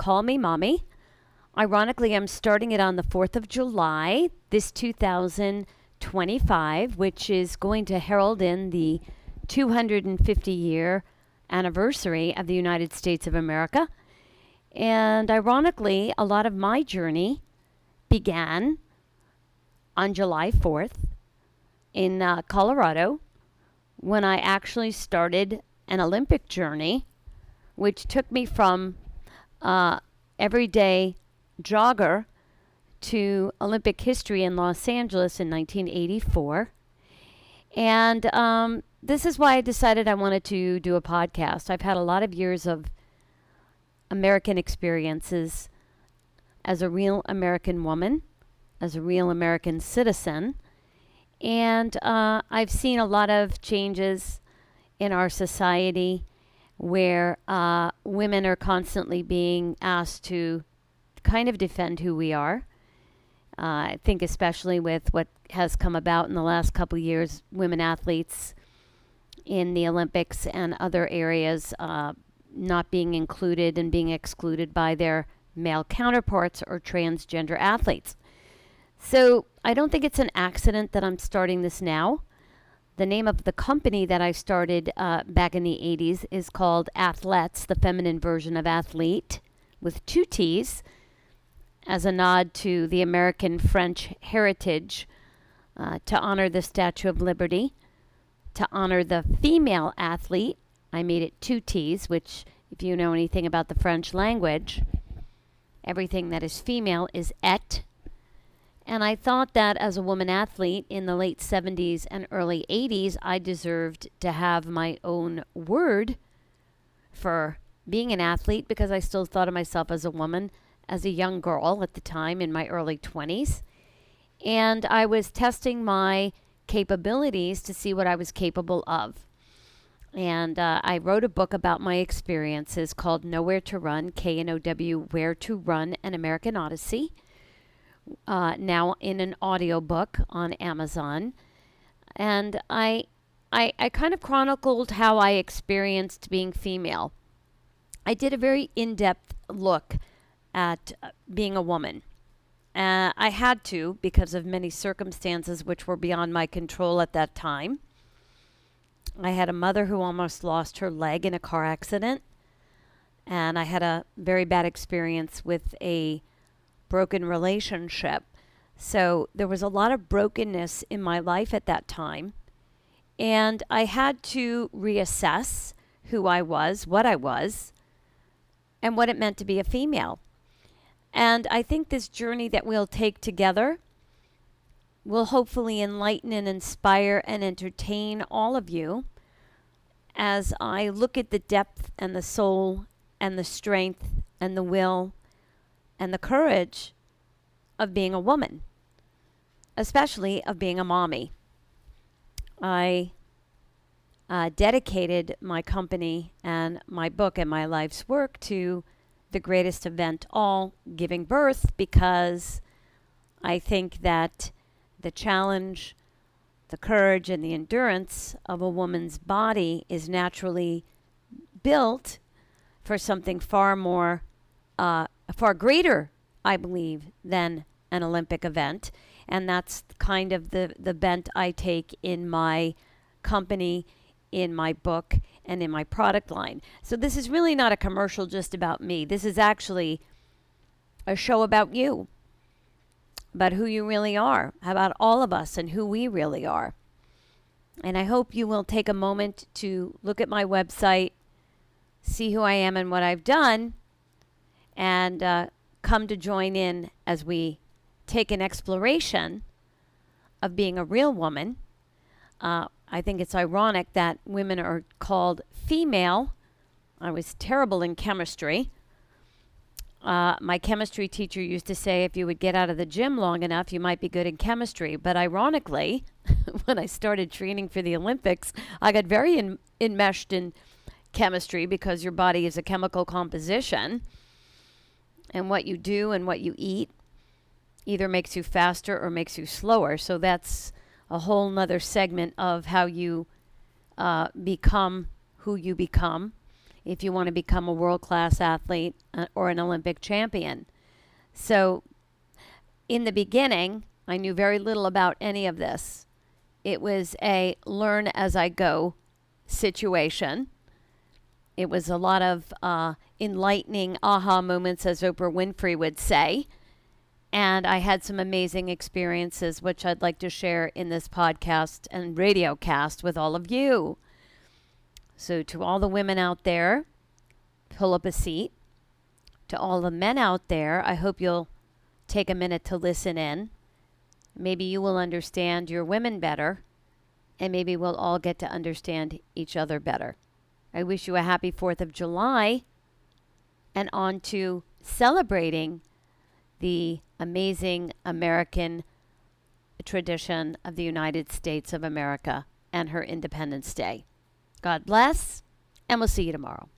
Call Me Mommy. Ironically, I'm starting it on the 4th of July, this 2025, which is going to herald in the 250-year anniversary of the United States of America. And ironically, a lot of my journey began on July 4th in Colorado, when I actually started an Olympic journey, which took me from everyday jogger to Olympic history in Los Angeles in 1984. And this is why I decided I wanted to do a podcast. I've had a lot of years of American experiences as a real American woman, as a real American citizen. And I've seen a lot of changes in our society where women are constantly being asked to kind of defend who we are. I think especially with what has come about in the last couple of years, women athletes in the Olympics and other areas not being included and being excluded by their male counterparts or transgender athletes. So I don't think it's an accident that I'm starting this now. The name of the company that I started back in the 80s is called Athletes, the feminine version of athlete, with 2 T's, as a nod to the American French heritage, to honor the Statue of Liberty, to honor the female athlete. I made it 2 T's, which, if you know anything about the French language, everything that is female is et. And I thought that as a woman athlete in the late 70s and early 80s, I deserved to have my own word for being an athlete, because I still thought of myself as a woman, as a young girl at the time in my early 20s. And I was testing my capabilities to see what I was capable of. And I wrote a book about my experiences called Nowhere to Run, K-N-O-W, Where to Run, An American Odyssey. Now in an audiobook on Amazon. And I kind of chronicled how I experienced being female. I did a very in-depth look at being a woman. I had to, because of many circumstances which were beyond my control at that time. I had a mother who almost lost her leg in a car accident. And I had a very bad experience with a broken relationship. So there was a lot of brokenness in my life at that time. And I had to reassess who I was, what I was, and what it meant to be a female. And I think this journey that we'll take together will hopefully enlighten and inspire and entertain all of you as I look at the depth and the soul and the strength and the will and the courage of being a woman, especially of being a mommy. I dedicated my company and my book and my life's work to the greatest event all, giving birth, because I think that the challenge, the courage, and the endurance of a woman's body is naturally built for something far more, far greater, I believe, than an Olympic event. And that's kind of the bent I take in my company, in my book, and in my product line. So this is really not a commercial just about me. This is actually a show about you, about who you really are, about all of us and who we really are. And I hope you will take a moment to look at my website, see who I am and what I've done, and come to join in as we take an exploration of being a real woman. I think it's ironic that women are called female. I was terrible in chemistry. My chemistry teacher used to say if you would get out of the gym long enough, you might be good in chemistry. But ironically, when I started training for the Olympics, I got very enmeshed in chemistry, because your body is a chemical composition. And what you do and what you eat either makes you faster or makes you slower. So that's a whole nother segment of how you become who you become if you want to become a world-class athlete or an Olympic champion. So in the beginning, I knew very little about any of this. It was a learn as I go situation. It was a lot of enlightening aha moments, as Oprah Winfrey would say. And I had some amazing experiences, which I'd like to share in this podcast and radio cast with all of you. So to all the women out there, pull up a seat. To all the men out there, I hope you'll take a minute to listen in. Maybe you will understand your women better, and maybe we'll all get to understand each other better. I wish you a happy 4th of July, and on to celebrating the amazing American tradition of the United States of America and her Independence Day. God bless, and we'll see you tomorrow.